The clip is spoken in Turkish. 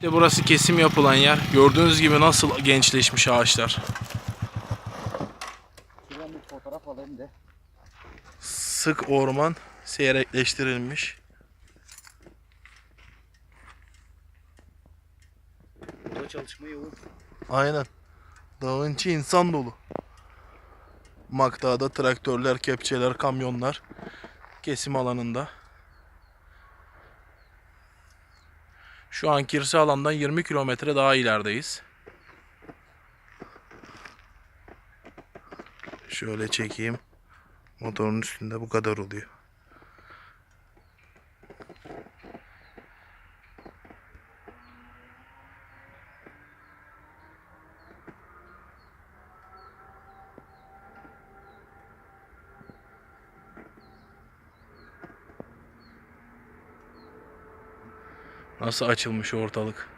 İşte burası kesim yapılan yer. Gördüğünüz gibi nasıl gençleşmiş ağaçlar. Şuradan bir fotoğraf alayım da. Sık orman seyrekleştirilmiş. Burada çalışma yoğun. Aynen. Dağın içi insan dolu. Makdağda traktörler, kepçeler, kamyonlar kesim alanında. Şu an Kirse alandan 20 kilometre daha ilerideyiz. Şöyle çekeyim. Motorun üstünde bu kadar oluyor. Nasıl açılmış ortalık.